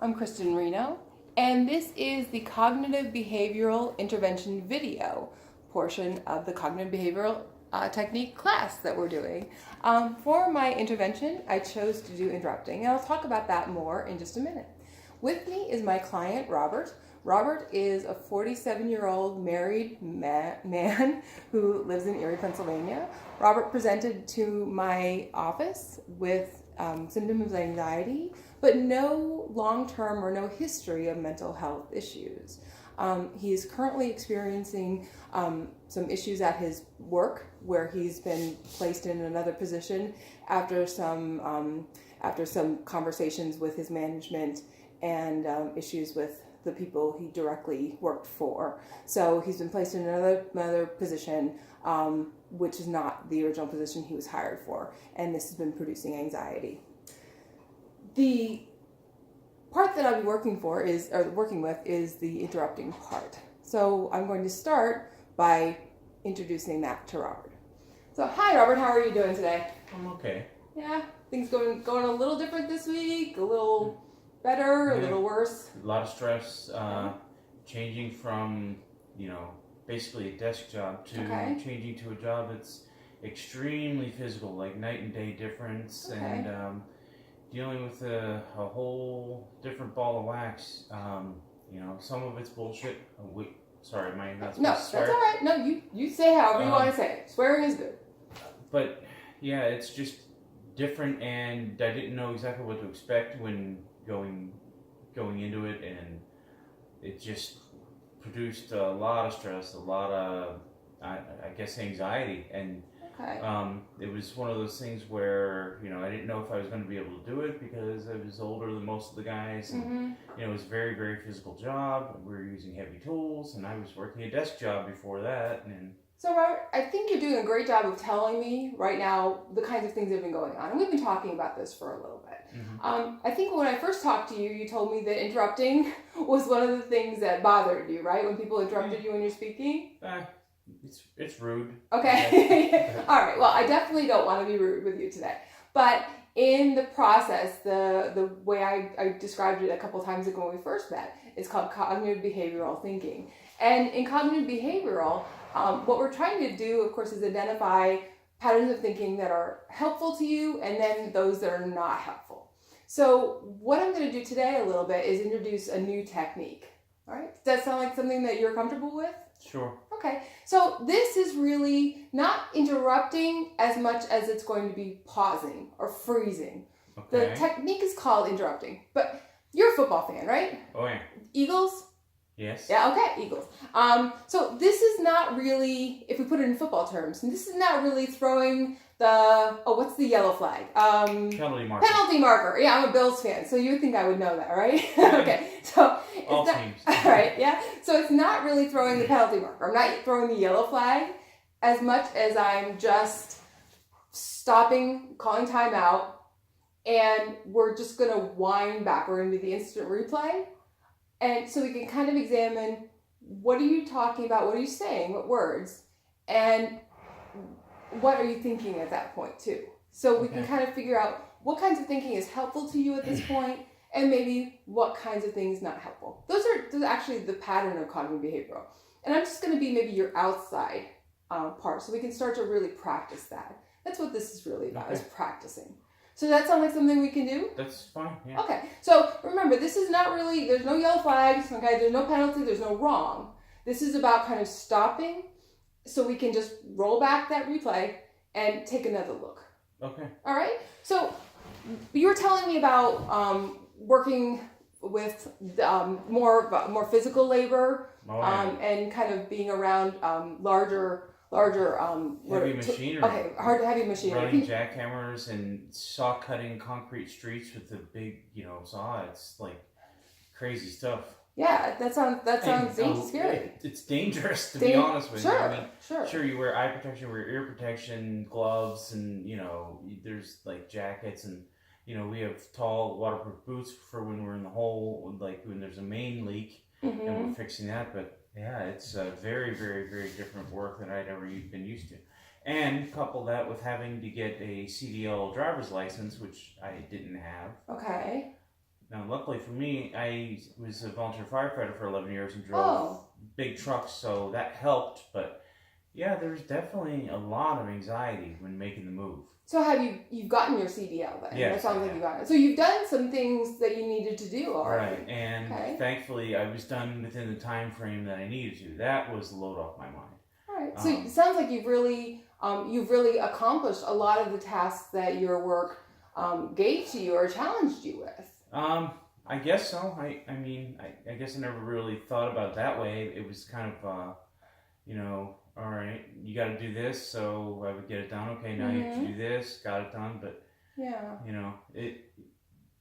I'm Kristen Reno, and this is the Cognitive Behavioral Intervention video portion of the Cognitive Behavioral Technique class that we're doing. For my intervention, I chose to do interrupting, and I'll talk about that more in just a minute. With me is my client, Robert. Robert is a 47-year-old married man who lives in Erie, Pennsylvania. Robert presented to my office with symptoms of anxiety, but no long-term or no history of mental health issues. He is currently experiencing some issues at his work where he's been placed in another position after some conversations with his management and issues with the people he directly worked for. So he's been placed in another position, which is not the original position he was hired for, and this has been producing anxiety. The part that I'll be working with is the interrupting part. So I'm going to start by introducing that to Robert. So hi Robert, how are you doing today? I'm okay. Yeah, things going a little different this week, a little better, a little worse. A lot of stress, changing from, basically a desk job to changing to a job that's extremely physical, like night and day difference, and dealing with a whole different ball of wax. Some of it's bullshit. Sorry, am I not supposed No, to swear? that's all right. No, you say however you want to say it. Swearing is good. But yeah, it's just different, and I didn't know exactly what to expect when going into it, and it just produced a lot of stress, a lot of I guess anxiety, and it was one of those things where I didn't know if I was going to be able to do it because I was older than most of the guys, and it was a very, very physical job. We were using heavy tools, and I was working a desk job before that. And so Robert, I think you're doing a great job of telling me right now the kinds of things that have been going on, and we've been talking about this for a little bit. I think when I first talked to you, you told me that interrupting was one of the things that bothered you, right? When people interrupted you when you're speaking? It's rude. Okay. All right. Well, I definitely don't want to be rude with you today. But in the process, the way I described it a couple times ago when we first met, is called cognitive behavioral thinking. And in cognitive behavioral, what we're trying to do, of course, is identify patterns of thinking that are helpful to you and then those that are not helpful. So what I'm going to do today a little bit is introduce a new technique. All right? Does that sound like something that you're comfortable with? Sure. Okay, so this is really not interrupting as much as it's going to be pausing or freezing. Okay. The technique is called interrupting, but you're a football fan, right? Oh yeah. Eagles? Yes. Yeah, okay, Eagles. So this is not really, if we put it in football terms, this is not really throwing what's the yellow flag? Penalty marker. Penalty marker. Yeah, I'm a Bills fan, so you would think I would know that, right? Okay, so all teams. All right, yeah. So it's not really throwing the penalty marker. I'm not throwing the yellow flag as much as I'm just stopping, calling timeout, and we're just going to wind back. We're going to do the instant replay. And so we can kind of examine, what are you talking about? What are you saying? What words? And what are you thinking at that point too? So we can kind of figure out what kinds of thinking is helpful to you at this point, and maybe what kinds of things not helpful. Those are actually the pattern of cognitive behavioral. And I'm just going to be maybe your outside part, so we can start to really practice that. That's what this is really about, is practicing. So does that sound like something we can do? That's fine, yeah. Okay, so remember, this is not really, there's no yellow flags, okay, there's no penalty, there's no wrong. This is about kind of stopping so we can just roll back that replay and take another look. Okay. All right, so you were telling me about working with more physical labor and kind of being around larger heavy machinery. Heavy machinery. Running jackhammers and saw cutting concrete streets with the big, saw. It's like crazy stuff. Yeah, that sounds scary. It's dangerous, to be honest with you. Sure. You wear eye protection, wear ear protection, gloves, and there's like jackets, and we have tall waterproof boots for when we're in the hole, like when there's a main leak, and we're fixing that. But yeah, it's very, very, very different work than I'd ever been used to. And couple that with having to get a CDL driver's license, which I didn't have. Okay. Now, luckily for me, I was a volunteer firefighter for 11 years and drove Oh, big trucks, so that helped. But yeah, there's definitely a lot of anxiety when making the move. so you've gotten your CDL then? Yes, That sounds I like have. you got it. So you've done some things that you needed to do already. Right, and Okay. thankfully I was done within the time frame that I needed to. That was the load off my mind. All right. So it sounds like you've really accomplished a lot of the tasks that your work gave to you or challenged you with. I guess so. I mean, I guess I never really thought about it that way. It was kind of, all right, you got to do this, so I would get it done. Okay, now you have to do this, got it done. But, Yeah.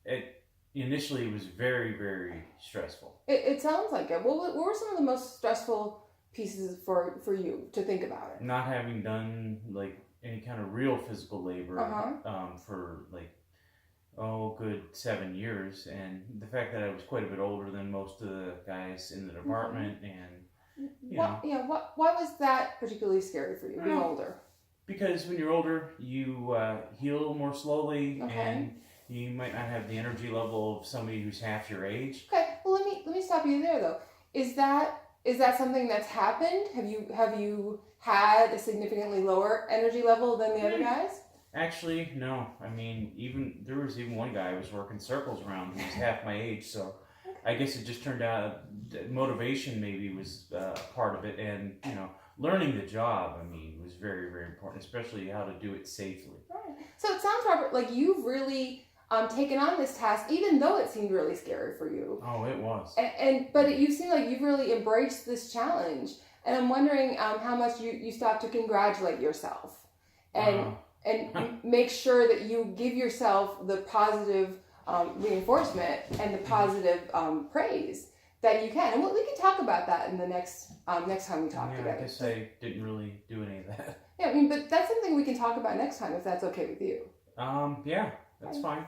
it initially was very, very stressful. It sounds like it. What were some of the most stressful pieces for you to think about it? Not having done, like, any kind of real physical labor for, like, good 7 years, and the fact that I was quite a bit older than most of the guys in the department, and why was that particularly scary for you, being older? because when you're older, you heal more slowly, Okay. and you might not have the energy level of somebody who's half your age. Okay. Well, let me stop you there though. Is that something that's happened? Have you had a significantly lower energy level than the other guys? Actually, no. I mean, there was even one guy I was working circles around who was half my age, so I guess it just turned out that motivation maybe was part of it, and learning the job, was very, very important, especially how to do it safely. Right. So it sounds, Robert, like you've really taken on this task, even though it seemed really scary for you. Oh, it was. But you seem like you've really embraced this challenge, and I'm wondering how much you stop to congratulate yourself, and make sure that you give yourself the positive reinforcement and the positive praise that you can. And we can talk about that in the next time we talk together. I guess I didn't really do any of that. Yeah, but that's something we can talk about next time if that's okay with you. Yeah, that's fine.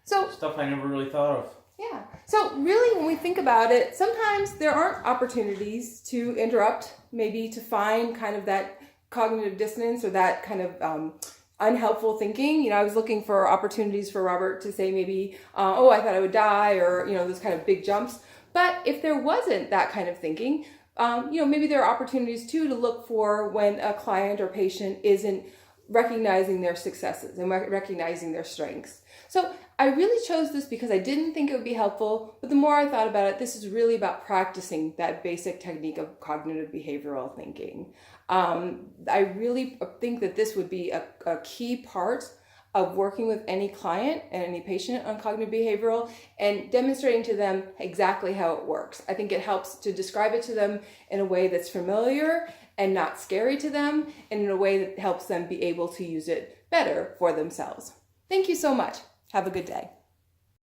So stuff I never really thought of. Yeah. So really, when we think about it, sometimes there aren't opportunities to interrupt, maybe to find kind of that cognitive dissonance or that kind of unhelpful thinking. I was looking for opportunities for Robert to say maybe, I thought I would die, or, those kind of big jumps. But if there wasn't that kind of thinking, maybe there are opportunities too to look for when a client or patient isn't recognizing their successes and recognizing their strengths. So I really chose this because I didn't think it would be helpful, but the more I thought about it, this is really about practicing that basic technique of cognitive behavioral thinking. I really think that this would be a key part of working with any client and any patient on cognitive behavioral and demonstrating to them exactly how it works. I think it helps to describe it to them in a way that's familiar and not scary to them, and in a way that helps them be able to use it better for themselves. Thank you so much. Have a good day.